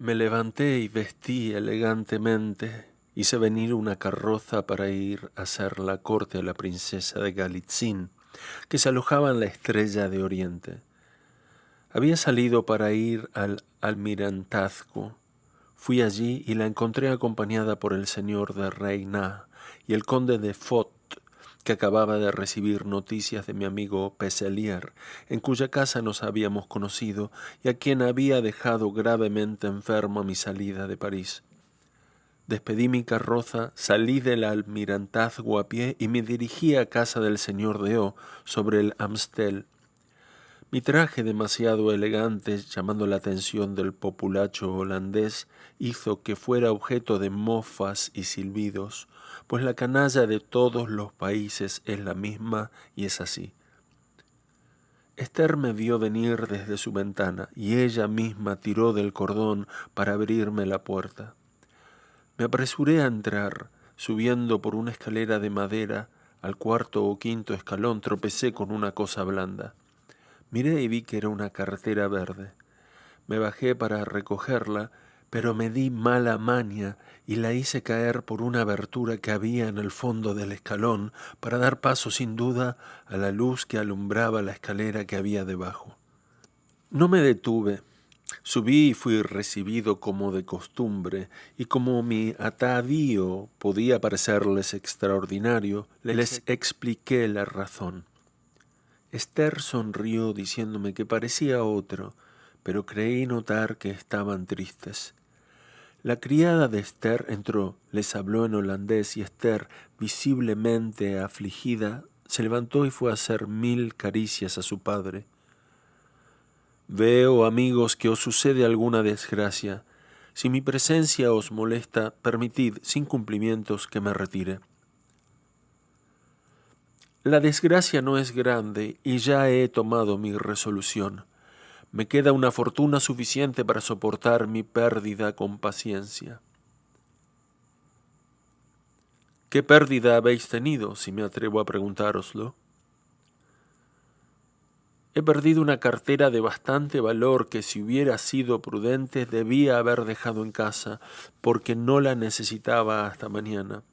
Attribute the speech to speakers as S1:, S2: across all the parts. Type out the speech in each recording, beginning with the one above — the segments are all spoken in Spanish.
S1: Me levanté y vestí elegantemente. Hice venir una carroza para ir a hacer la corte a la princesa de Galitzin, que se alojaba en la Estrella de Oriente. Había salido para ir al almirantazgo. Fui allí y la encontré acompañada por el señor de Reina y el conde de Fot, que acababa de recibir noticias de mi amigo Pecellier, en cuya casa nos habíamos conocido y a quien había dejado gravemente enfermo a mi salida de París. Despedí mi carroza, salí del almirantazgo a pie y me dirigí a casa del señor de O sobre el Amstel. Mi traje demasiado elegante, llamando la atención del populacho holandés, hizo que fuera objeto de mofas y silbidos, pues la canalla de todos los países es la misma y es así. Esther me vio venir desde su ventana y ella misma tiró del cordón para abrirme la puerta. Me apresuré a entrar, subiendo por una escalera de madera, al cuarto o quinto escalón tropecé con una cosa blanda. Miré y vi que era una cartera verde. Me bajé para recogerla, pero me di mala maña y la hice caer por una abertura que había en el fondo del escalón para dar paso sin duda a la luz que alumbraba la escalera que había debajo. No me detuve. Subí y fui recibido como de costumbre, y como mi atavío podía parecerles extraordinario, les expliqué la razón. Esther sonrió diciéndome que parecía otro, pero creí notar que estaban tristes. La criada de Esther entró, les habló en holandés y Esther, visiblemente afligida, se levantó y fue a hacer 1000 caricias a su padre. Veo, amigos, que os sucede alguna desgracia. Si mi presencia os molesta, permitid, sin cumplimientos, que me retire. La desgracia no es grande y ya he tomado mi resolución. Me queda una fortuna suficiente para soportar mi pérdida con paciencia. ¿Qué pérdida habéis tenido, si me atrevo a preguntároslo? He perdido una cartera de bastante valor que, si hubiera sido prudente, debía haber dejado en casa, porque no la necesitaba hasta mañana.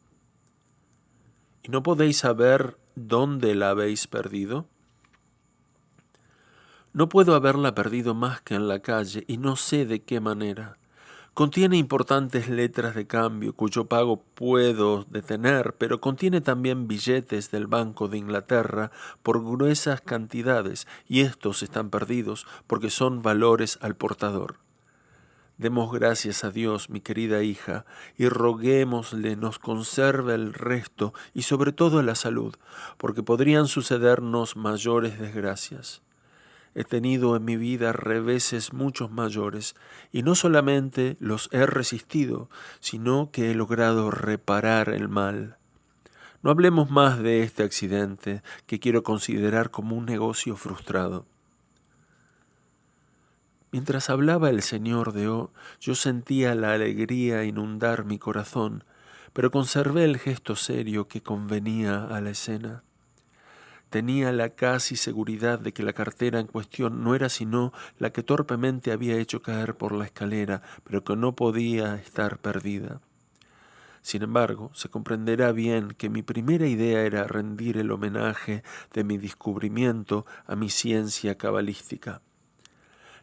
S1: ¿Y no podéis saber dónde la habéis perdido? No puedo haberla perdido más que en la calle, y no sé de qué manera. Contiene importantes letras de cambio, cuyo pago puedo detener, pero contiene también billetes del Banco de Inglaterra por gruesas cantidades, y estos están perdidos porque son valores al portador. Demos gracias a Dios, mi querida hija, y roguémosle nos conserve el resto y sobre todo la salud, porque podrían sucedernos mayores desgracias. He tenido en mi vida reveses muchos mayores, y no solamente los he resistido, sino que he logrado reparar el mal. No hablemos más de este accidente, que quiero considerar como un negocio frustrado. Mientras hablaba el señor de O, yo sentía la alegría inundar mi corazón, pero conservé el gesto serio que convenía a la escena. Tenía la casi seguridad de que la cartera en cuestión no era sino la que torpemente había hecho caer por la escalera, pero que no podía estar perdida. Sin embargo, se comprenderá bien que mi primera idea era rendir el homenaje de mi descubrimiento a mi ciencia cabalística.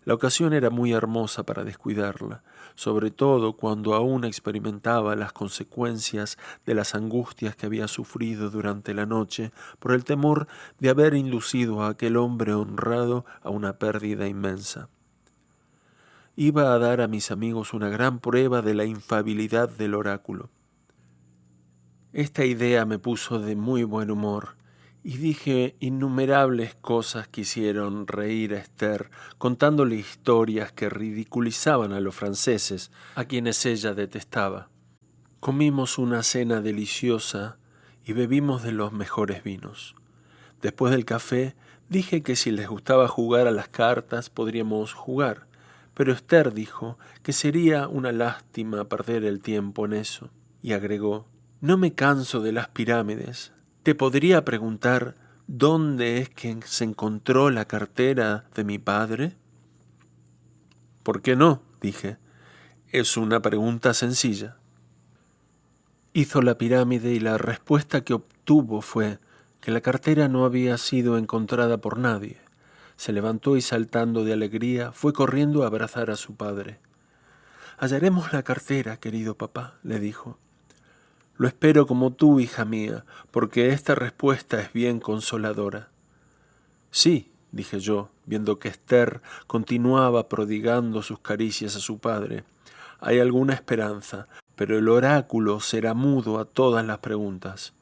S1: La ocasión era muy hermosa para descuidarla, sobre todo cuando aún experimentaba las consecuencias de las angustias que había sufrido durante la noche por el temor de haber inducido a aquel hombre honrado a una pérdida inmensa. Iba a dar a mis amigos una gran prueba de la infalibilidad del oráculo. Esta idea me puso de muy buen humor, y dije innumerables cosas que hicieron reír a Esther, contándole historias que ridiculizaban a los franceses, a quienes ella detestaba. Comimos una cena deliciosa y bebimos de los mejores vinos. Después del café, dije que si les gustaba jugar a las cartas podríamos jugar, pero Esther dijo que sería una lástima perder el tiempo en eso, y agregó: no me canso de las pirámides. ¿Te podría preguntar dónde es que se encontró la cartera de mi padre? ¿Por qué no?, dije. Es una pregunta sencilla. Hizo la pirámide y la respuesta que obtuvo fue que la cartera no había sido encontrada por nadie. Se levantó y saltando de alegría fue corriendo a abrazar a su padre. «Hallaremos la cartera, querido papá», le dijo. «Lo espero como tú, hija mía, porque esta respuesta es bien consoladora». «Sí», dije yo, viendo que Esther continuaba prodigando sus caricias a su padre. «Hay alguna esperanza, pero el oráculo será mudo a todas las preguntas».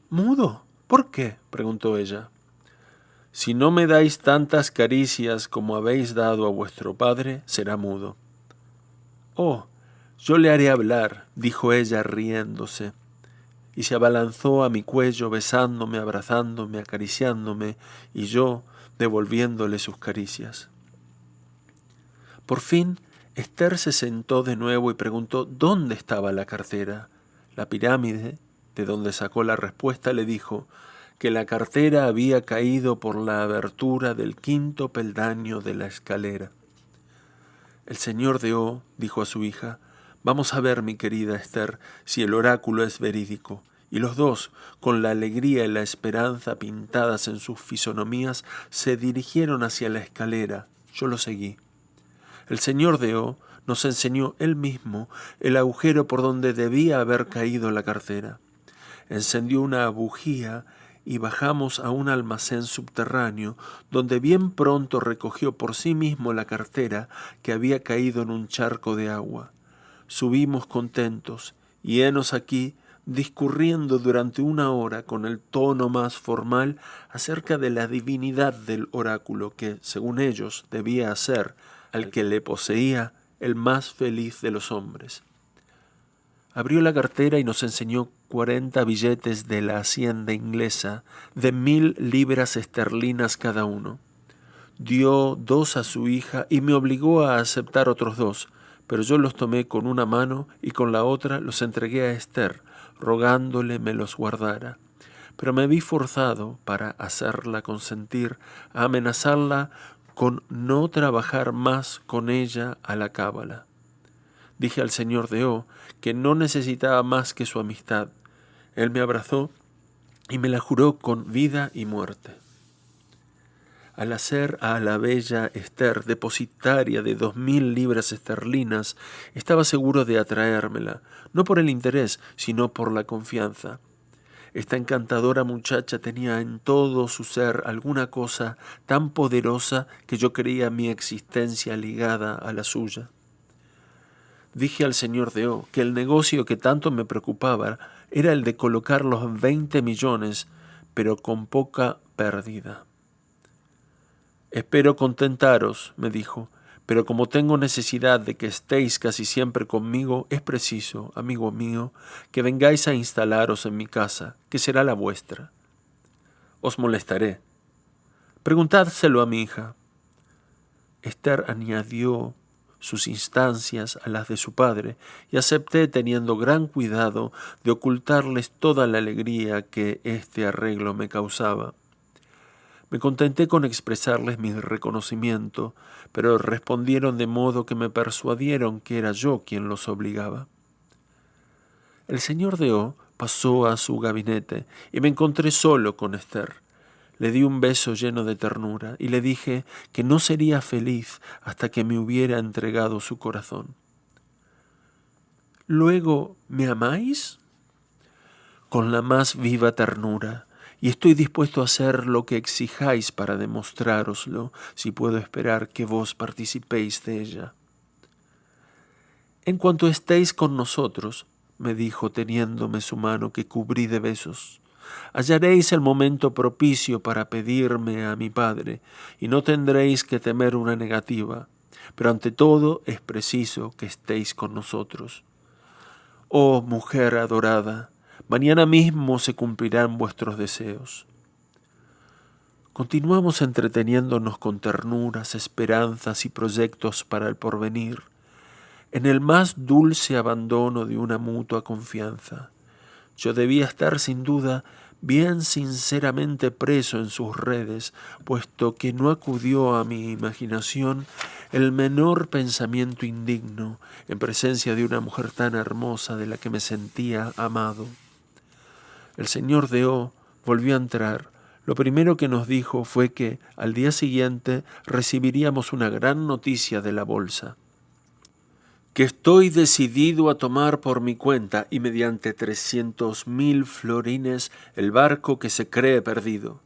S1: «¿Mudo? ¿Por qué?», preguntó ella. «Si no me dais tantas caricias como habéis dado a vuestro padre, será mudo». «Oh, yo le haré hablar», dijo ella riéndose, y se abalanzó a mi cuello besándome, abrazándome, acariciándome, y yo devolviéndole sus caricias. Por fin, Esther se sentó de nuevo y preguntó dónde estaba la cartera. La pirámide, de donde sacó la respuesta, le dijo que la cartera había caído por la abertura del 5.º peldaño de la escalera. «El señor de O», dijo a su hija, «vamos a ver, mi querida Esther, si el oráculo es verídico». Y los dos, con la alegría y la esperanza pintadas en sus fisonomías, se dirigieron hacia la escalera. Yo lo seguí. El señor de O nos enseñó él mismo el agujero por donde debía haber caído la cartera. Encendió una bujía y bajamos a un almacén subterráneo, donde bien pronto recogió por sí mismo la cartera que había caído en un charco de agua. Subimos contentos, y henos aquí discurriendo durante 1 hora con el tono más formal acerca de la divinidad del oráculo que, según ellos, debía hacer al que le poseía el más feliz de los hombres. Abrió la cartera y nos enseñó 40 billetes de la hacienda inglesa de 1.000 libras esterlinas cada uno. Dio 2 a su hija y me obligó a aceptar otros 2, pero yo los tomé con una mano y con la otra los entregué a Esther, rogándole me los guardara. Pero me vi forzado, para hacerla consentir, a amenazarla con no trabajar más con ella a la cábala. Dije al señor de O que no necesitaba más que su amistad. Él me abrazó y me la juró con vida y muerte. Al hacer a la bella Esther depositaria de 2.000 libras esterlinas, estaba seguro de atraérmela, no por el interés, sino por la confianza. Esta encantadora muchacha tenía en todo su ser alguna cosa tan poderosa que yo creía mi existencia ligada a la suya. Dije al señor de O que el negocio que tanto me preocupaba era el de colocar los 20 millones, pero con poca pérdida. «Espero contentaros», me dijo, «pero como tengo necesidad de que estéis casi siempre conmigo, es preciso, amigo mío, que vengáis a instalaros en mi casa, que será la vuestra. Os molestaré. Preguntádselo a mi hija». Esther añadió sus instancias a las de su padre y acepté teniendo gran cuidado de ocultarles toda la alegría que este arreglo me causaba. Me contenté con expresarles mi reconocimiento, pero respondieron de modo que me persuadieron que era yo quien los obligaba. El señor de O pasó a su gabinete y me encontré solo con Esther. Le di un beso lleno de ternura y le dije que no sería feliz hasta que me hubiera entregado su corazón. «¿Luego me amáis?» «Con la más viva ternura, y estoy dispuesto a hacer lo que exijáis para demostrároslo, si puedo esperar que vos participéis de ella». «En cuanto estéis con nosotros», me dijo teniéndome su mano que cubrí de besos, «hallaréis el momento propicio para pedirme a mi padre, y no tendréis que temer una negativa, pero ante todo es preciso que estéis con nosotros. Oh, mujer adorada, mañana mismo se cumplirán vuestros deseos». Continuamos entreteniéndonos con ternuras, esperanzas y proyectos para el porvenir, en el más dulce abandono de una mutua confianza. Yo debía estar sin duda bien sinceramente preso en sus redes, puesto que no acudió a mi imaginación el menor pensamiento indigno en presencia de una mujer tan hermosa de la que me sentía amado. El señor de O volvió a entrar. Lo primero que nos dijo fue que al día siguiente recibiríamos una gran noticia de la bolsa. Que estoy decidido a tomar por mi cuenta y mediante 300.000 florines el barco que se cree perdido.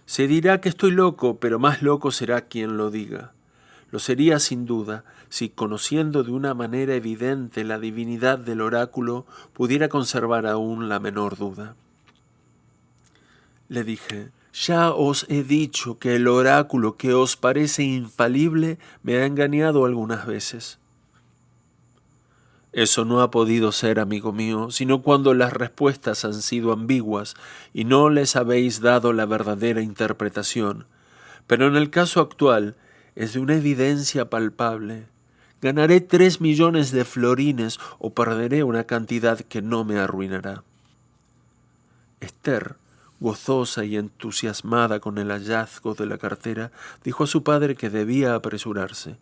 S1: Se dirá que estoy loco, pero más loco será quien lo diga. Lo sería sin duda si, conociendo de una manera evidente la divinidad del oráculo, pudiera conservar aún la menor duda. Le dije: ya os he dicho que el oráculo que os parece infalible me ha engañado algunas veces. Eso no ha podido ser, amigo mío, sino cuando las respuestas han sido ambiguas y no les habéis dado la verdadera interpretación. Pero en el caso actual es de una evidencia palpable. Ganaré 3 millones de florines o perderé una cantidad que no me arruinará. Esther, gozosa y entusiasmada con el hallazgo de la cartera, dijo a su padre que debía apresurarse.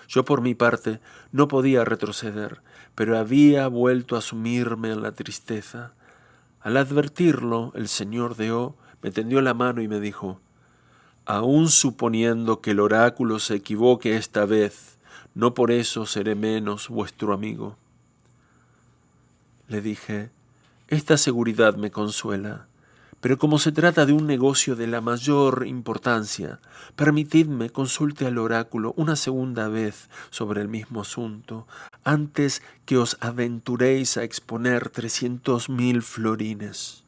S1: Yo, por mi parte, no podía retroceder, pero había vuelto a sumirme en la tristeza. Al advertirlo, el señor de O me tendió la mano y me dijo: aun suponiendo que el oráculo se equivoque esta vez, no por eso seré menos vuestro amigo. Le dije: esta seguridad me consuela, pero como se trata de un negocio de la mayor importancia, permitidme consulte al oráculo una segunda vez sobre el mismo asunto, antes que os aventuréis a exponer 300.000 florines.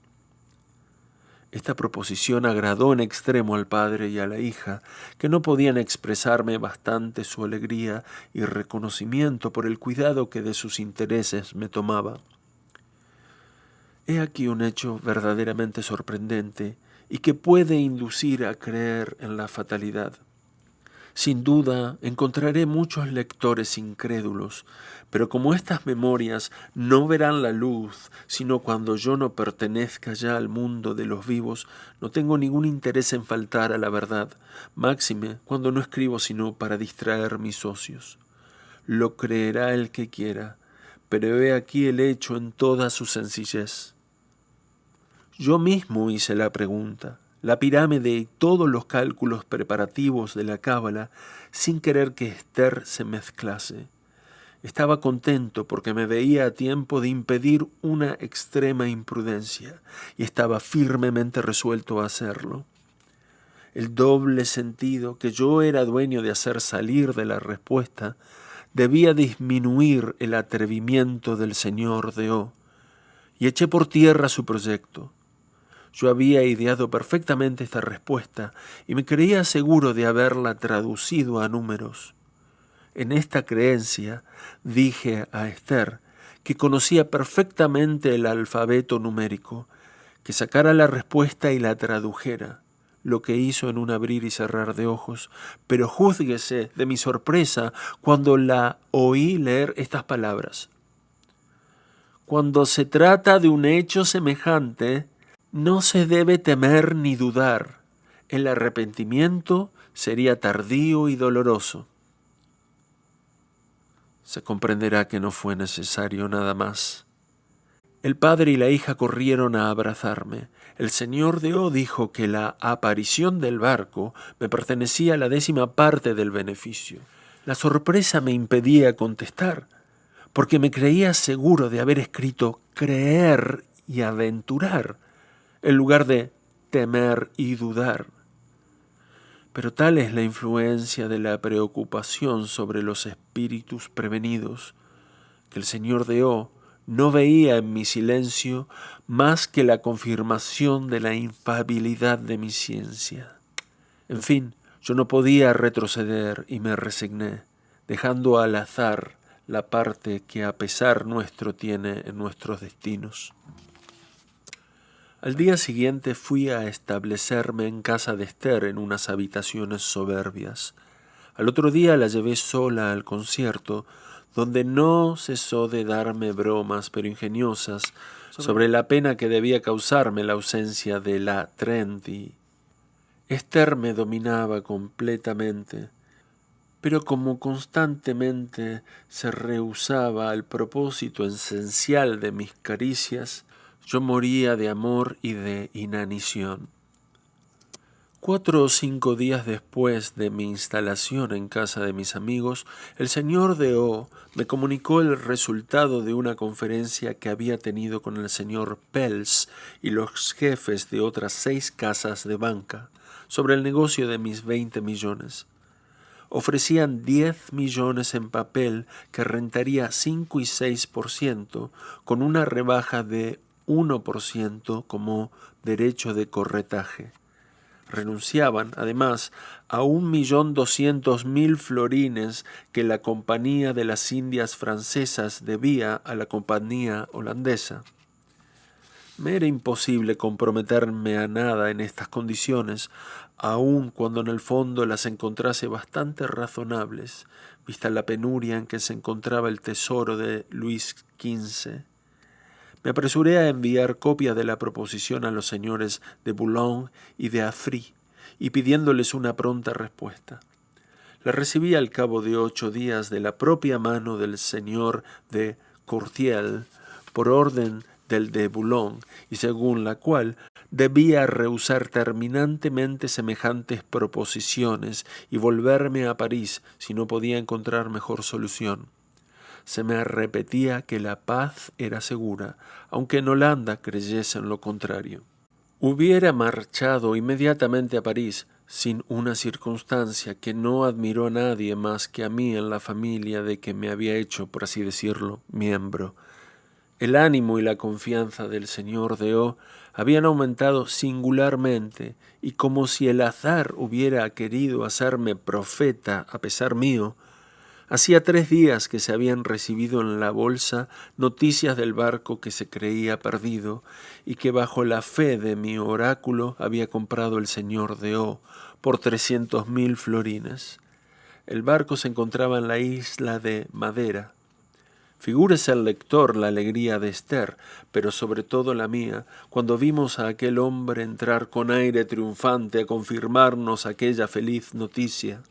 S1: Esta proposición agradó en extremo al padre y a la hija, que no podían expresarme bastante su alegría y reconocimiento por el cuidado que de sus intereses me tomaba. He aquí un hecho verdaderamente sorprendente y que puede inducir a creer en la fatalidad. Sin duda encontraré muchos lectores incrédulos, pero como estas memorias no verán la luz sino cuando yo no pertenezca ya al mundo de los vivos, no tengo ningún interés en faltar a la verdad, máxime cuando no escribo sino para distraer mis ocios. Lo creerá el que quiera, pero he aquí el hecho en toda su sencillez. Yo mismo hice la pregunta, la pirámide y todos los cálculos preparativos de la cábala, sin querer que Esther se mezclase. Estaba contento porque me veía a tiempo de impedir una extrema imprudencia y estaba firmemente resuelto a hacerlo. El doble sentido que yo era dueño de hacer salir de la respuesta debía disminuir el atrevimiento del señor de O, y eché por tierra su proyecto. Yo había ideado perfectamente esta respuesta y me creía seguro de haberla traducido a números. En esta creencia dije a Esther que conocía perfectamente el alfabeto numérico, que sacara la respuesta y la tradujera, lo que hizo en un abrir y cerrar de ojos, pero júzguese de mi sorpresa cuando la oí leer estas palabras: cuando se trata de un hecho semejante, no se debe temer ni dudar. El arrepentimiento sería tardío y doloroso. Se comprenderá que no fue necesario nada más. El padre y la hija corrieron a abrazarme. El señor de O dijo que la aparición del barco me pertenecía a la 10ª parte del beneficio. La sorpresa me impedía contestar, porque me creía seguro de haber escrito creer y aventurar, en lugar de temer y dudar. Pero tal es la influencia de la preocupación sobre los espíritus prevenidos, que el señor de O no veía en mi silencio más que la confirmación de la infalibilidad de mi ciencia. En fin, yo no podía retroceder y me resigné, dejando al azar la parte que a pesar nuestro tiene en nuestros destinos. Al día siguiente fui a establecerme en casa de Esther en unas habitaciones soberbias. Al otro día la llevé sola al concierto, donde no cesó de darme bromas pero ingeniosas sobre la pena que debía causarme la ausencia de la Trenti. Esther me dominaba completamente, pero como constantemente se rehusaba al propósito esencial de mis caricias, yo moría de amor y de inanición. 4 o 5 días después de mi instalación en casa de mis amigos, el señor de O me comunicó el resultado de una conferencia que había tenido con el señor Pels y los jefes de otras 6 casas de banca sobre el negocio de mis 20 millones. Ofrecían 10 millones en papel que rentaría 5 y 6% con una rebaja de 1% como derecho de corretaje. Renunciaban, además, a 1.200.000 florines que la Compañía de las Indias Francesas debía a la Compañía holandesa. Me era imposible comprometerme a nada en estas condiciones, aun cuando en el fondo las encontrase bastante razonables, vista la penuria en que se encontraba el tesoro de Luis XV. Me apresuré a enviar copia de la proposición a los señores de Boulogne y de Affry, y pidiéndoles una pronta respuesta. La recibí al cabo de 8 días de la propia mano del señor de Courtiel, por orden del de Boulogne, y según la cual debía rehusar terminantemente semejantes proposiciones y volverme a París si no podía encontrar mejor solución. Se me repetía que la paz era segura, aunque en Holanda creyesen lo contrario. Hubiera marchado inmediatamente a París, sin una circunstancia que no admiró a nadie más que a mí en la familia de que me había hecho, por así decirlo, miembro. El ánimo y la confianza del señor de O habían aumentado singularmente, y como si el azar hubiera querido hacerme profeta a pesar mío, hacía 3 días que se habían recibido en la bolsa noticias del barco que se creía perdido y que bajo la fe de mi oráculo había comprado el señor de O por 300.000 florines. El barco se encontraba en la isla de Madeira. Figúrese el lector la alegría de Esther, pero sobre todo la mía, cuando vimos a aquel hombre entrar con aire triunfante a confirmarnos aquella feliz noticia.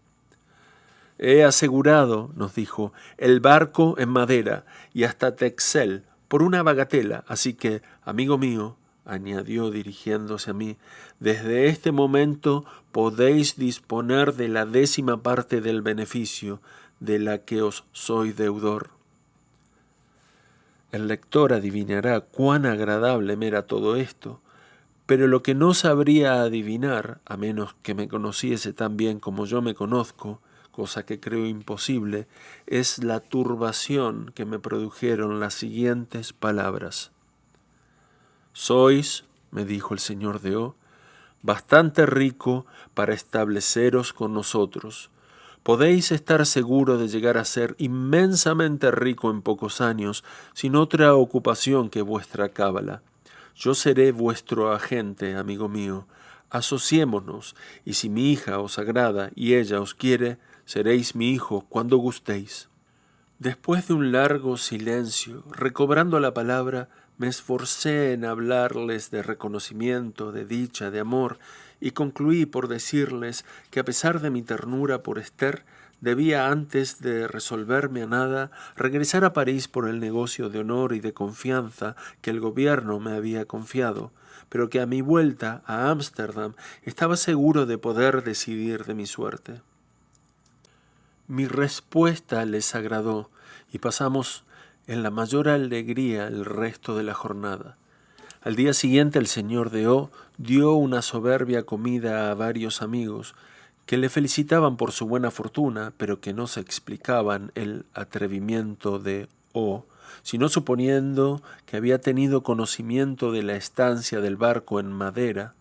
S1: He asegurado, nos dijo, el barco en Madeira y hasta Texel por una bagatela, así que, amigo mío, añadió dirigiéndose a mí, desde este momento podéis disponer de la 10ª parte del beneficio de la que os soy deudor. El lector adivinará cuán agradable me era todo esto, pero lo que no sabría adivinar, a menos que me conociese tan bien como yo me conozco, cosa que creo imposible, es la turbación que me produjeron las siguientes palabras. Sois, me dijo el señor de O, bastante rico para estableceros con nosotros. Podéis estar seguro de llegar a ser inmensamente rico en pocos años, sin otra ocupación que vuestra cábala. Yo seré vuestro agente, amigo mío. Asociémonos, y si mi hija os agrada y ella os quiere, seréis mi hijo cuando gustéis. Después de un largo silencio, recobrando la palabra, me esforcé en hablarles de reconocimiento, de dicha, de amor, y concluí por decirles que a pesar de mi ternura por Esther, debía antes de resolverme a nada regresar a París por el negocio de honor y de confianza que el gobierno me había confiado, pero que a mi vuelta a Ámsterdam estaba seguro de poder decidir de mi suerte. Mi respuesta les agradó y pasamos en la mayor alegría el resto de la jornada. Al día siguiente el señor de O dio una soberbia comida a varios amigos que le felicitaban por su buena fortuna, pero que no se explicaban el atrevimiento de O, sino suponiendo que había tenido conocimiento de la estancia del barco en Madeira,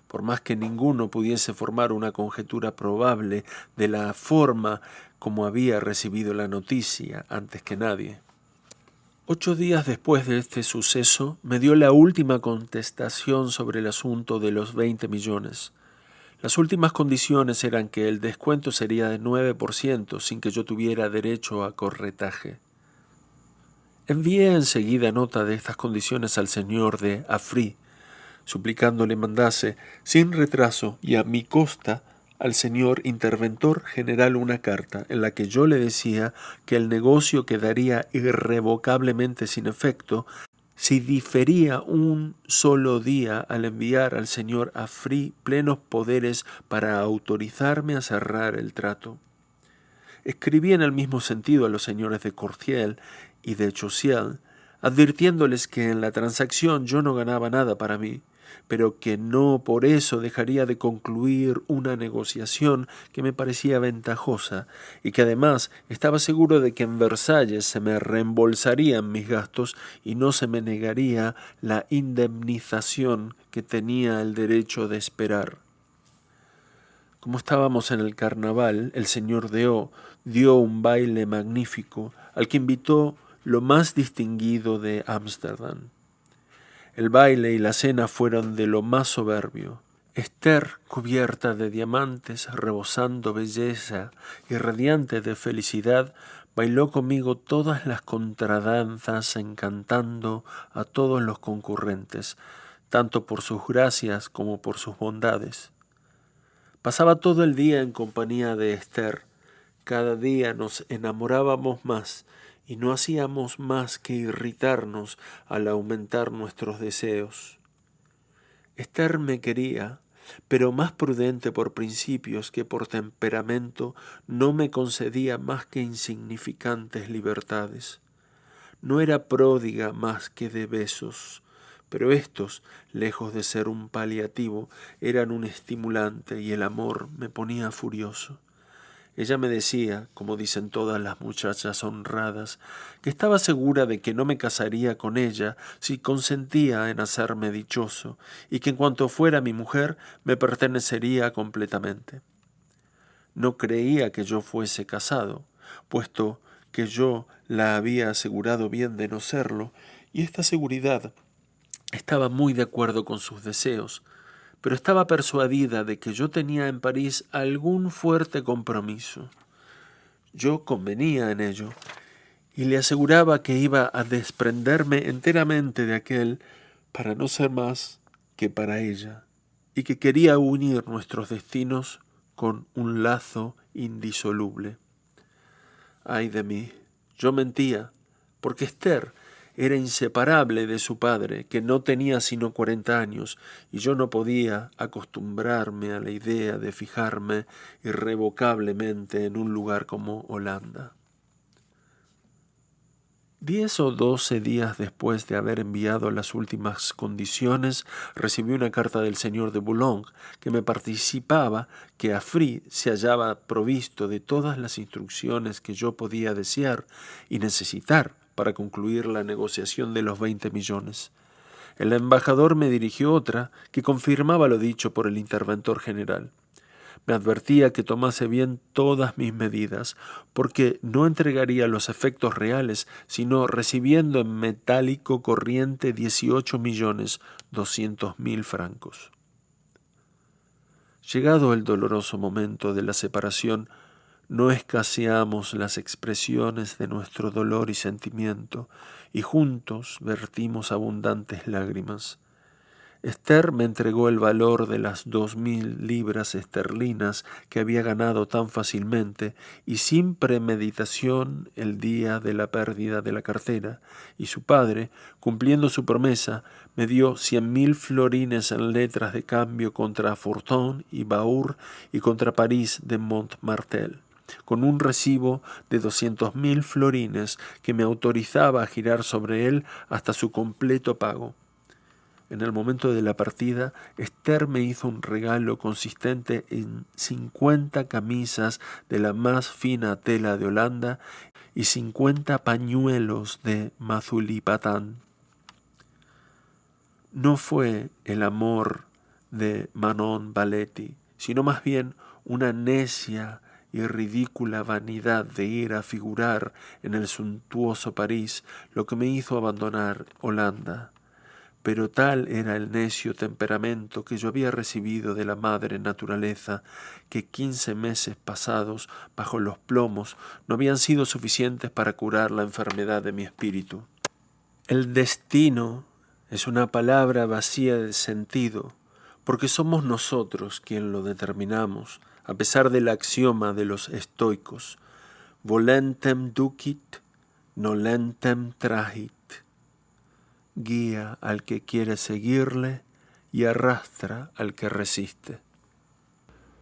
S1: por más que ninguno pudiese formar una conjetura probable de la forma como había recibido la noticia antes que nadie. 8 días después de este suceso, me dio la última contestación sobre el asunto de los 20 millones. Las últimas condiciones eran que el descuento sería de 9% sin que yo tuviera derecho a corretaje. Envié enseguida nota de estas condiciones al señor de Affry, suplicándole mandase, sin retraso y a mi costa, al señor interventor general una carta en la que yo le decía que el negocio quedaría irrevocablemente sin efecto si difería un solo día al enviar al señor Afri plenos poderes para autorizarme a cerrar el trato. Escribí en el mismo sentido a los señores de Cortiel y de Choiseul, advirtiéndoles que en la transacción yo no ganaba nada para mí, pero que no por eso dejaría de concluir una negociación que me parecía ventajosa y que además estaba seguro de que en Versalles se me reembolsarían mis gastos y no se me negaría la indemnización que tenía el derecho de esperar. Como estábamos en el carnaval, el señor Deau dio un baile magnífico al que invitó lo más distinguido de Ámsterdam. El baile y la cena fueron de lo más soberbio. Esther, cubierta de diamantes, rebosando belleza y radiante de felicidad, bailó conmigo todas las contradanzas, encantando a todos los concurrentes, tanto por sus gracias como por sus bondades. Pasaba todo el día en compañía de Esther. Cada día nos enamorábamos más y no hacíamos más que irritarnos al aumentar nuestros deseos. Esther me quería, pero más prudente por principios que por temperamento, no me concedía más que insignificantes libertades. No era pródiga más que de besos, pero estos, lejos de ser un paliativo, eran un estimulante y el amor me ponía furioso. Ella me decía, como dicen todas las muchachas honradas, que estaba segura de que no me casaría con ella si consentía en hacerme dichoso, y que en cuanto fuera mi mujer me pertenecería completamente. No creía que yo fuese casado, puesto que yo la había asegurado bien de no serlo, y esta seguridad estaba muy de acuerdo con sus deseos, pero estaba persuadida de que yo tenía en París algún fuerte compromiso. Yo convenía en ello, y le aseguraba que iba a desprenderme enteramente de aquel para no ser más que para ella, y que quería unir nuestros destinos con un lazo indisoluble. Ay de mí, yo mentía, porque Esther era inseparable de su padre, que no tenía sino 40 años, y yo no podía acostumbrarme a la idea de fijarme irrevocablemente en un lugar como Holanda. 10 o 12 días después de haber enviado las últimas condiciones, recibí una carta del señor de Boulogne que me participaba que Afri se hallaba provisto de todas las instrucciones que yo podía desear y necesitar para concluir la negociación de los 20 millones. El embajador me dirigió otra que confirmaba lo dicho por el interventor general. Me advertía que tomase bien todas mis medidas, porque no entregaría los efectos reales, sino recibiendo en metálico corriente 18.200.000 francos. Llegado el doloroso momento de la separación, no escaseamos las expresiones de nuestro dolor y sentimiento, y juntos vertimos abundantes lágrimas. Esther me entregó el valor de las 2.000 libras esterlinas que había ganado tan fácilmente y sin premeditación el día de la pérdida de la cartera, y su padre, cumpliendo su promesa, me dio 100.000 florines en letras de cambio contra Fortin y Baur y contra París de Montmartel, con un recibo de 200.000 florines que me autorizaba a girar sobre él hasta su completo pago. En el momento de la partida, Esther me hizo un regalo consistente en 50 camisas de la más fina tela de Holanda y 50 pañuelos de Mazulipatán. No fue el amor de Manon Baletti, sino más bien una necia y ridícula vanidad de ir a figurar en el suntuoso París lo que me hizo abandonar Holanda. Pero tal era el necio temperamento que yo había recibido de la madre naturaleza, que 15 meses pasados bajo los plomos no habían sido suficientes para curar la enfermedad de mi espíritu. El destino es una palabra vacía de sentido, porque somos nosotros quien lo determinamos, a pesar del axioma de los estoicos, volentem ducit, nolentem trahit. Guía al que quiere seguirle y arrastra al que resiste.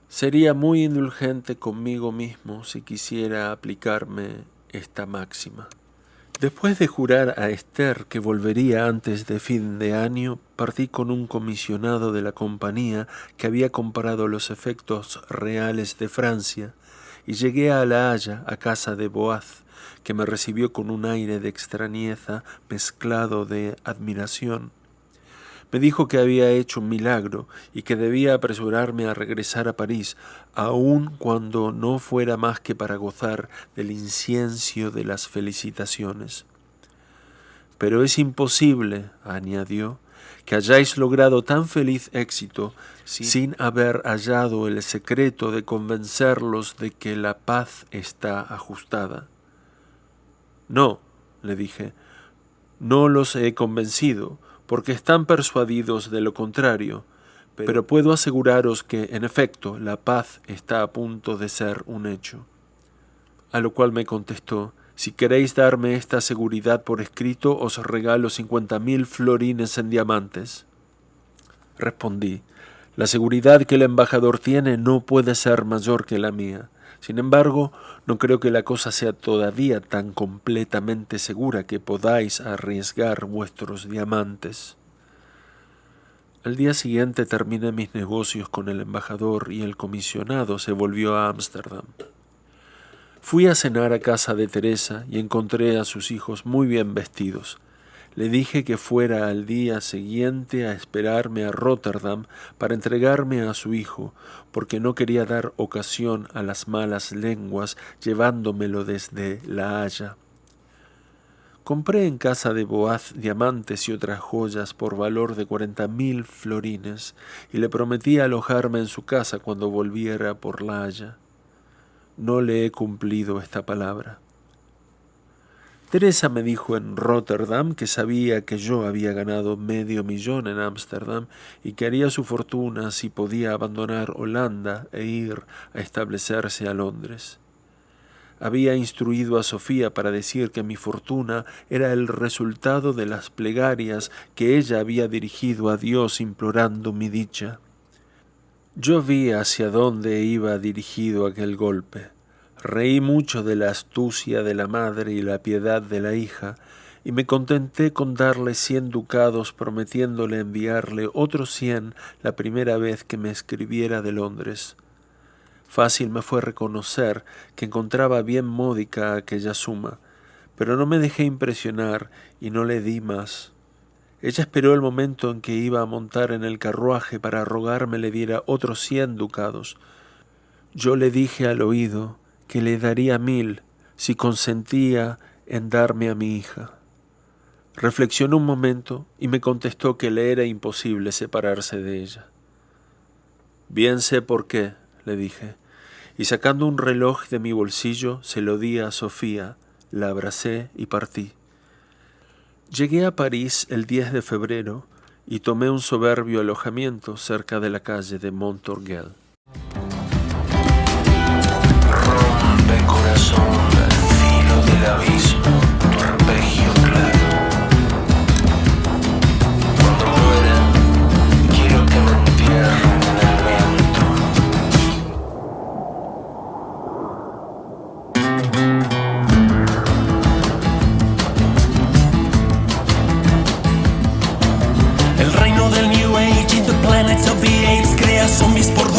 S1: Sería muy indulgente conmigo mismo si quisiera aplicarme esta máxima. Después de jurar a Esther que volvería antes de fin de año, partí con un comisionado de la compañía que había comprado los efectos reales de Francia y llegué a La Haya, a casa de Boaz, que me recibió con un aire de extrañeza mezclado de admiración. Me dijo que había hecho un milagro y que debía apresurarme a regresar a París, aun cuando no fuera más que para gozar del incienso de las felicitaciones. Pero es imposible, añadió, que hayáis logrado tan feliz éxito sin haber hallado el secreto de convencerlos de que la paz está ajustada. No, le dije, no los he convencido, porque están persuadidos de lo contrario, pero puedo aseguraros que, en efecto, la paz está a punto de ser un hecho. A lo cual me contestó, si queréis darme esta seguridad por escrito, os regalo 50.000 florines en diamantes. Respondí, la seguridad que el embajador tiene no puede ser mayor que la mía. Sin embargo, no creo que la cosa sea todavía tan completamente segura que podáis arriesgar vuestros diamantes. Al día siguiente terminé mis negocios con el embajador y el comisionado se volvió a Ámsterdam. Fui a cenar a casa de Teresa y encontré a sus hijos muy bien vestidos. Le dije que fuera al día siguiente a esperarme a Rotterdam para entregarme a su hijo, porque no quería dar ocasión a las malas lenguas llevándomelo desde La Haya. Compré en casa de Boaz diamantes y otras joyas por valor de 40.000 florines y le prometí alojarme en su casa cuando volviera por La Haya. No le he cumplido esta palabra. Teresa me dijo en Rotterdam que sabía que yo había ganado $500.000 en Ámsterdam y que haría su fortuna si podía abandonar Holanda e ir a establecerse a Londres. Había instruido a Sofía para decir que mi fortuna era el resultado de las plegarias que ella había dirigido a Dios implorando mi dicha. Yo vi hacia dónde iba dirigido aquel golpe. Reí mucho de la astucia de la madre y la piedad de la hija, y me contenté con darle 100 ducados prometiéndole enviarle otros 100 la primera vez que me escribiera de Londres. Fácil me fue reconocer que encontraba bien módica aquella suma, pero no me dejé impresionar y no le di más. Ella esperó el momento en que iba a montar en el carruaje para rogarme le diera otros 100 ducados. Yo le dije al oído que le daría 1.000 si consentía en darme a mi hija. Reflexionó un momento y me contestó que le era imposible separarse de ella. Bien sé por qué, le dije, y sacando un reloj de mi bolsillo se lo di a Sofía, la abracé y partí. Llegué a París el 10 de febrero y tomé un soberbio alojamiento cerca de la calle de Montorgueil.
S2: Rompe corazón al filo del abismo, tu arpegio claro. Cuando muera, quiero que me entierren en el viento. El reino del New Age y the planets of the apes crea zombies por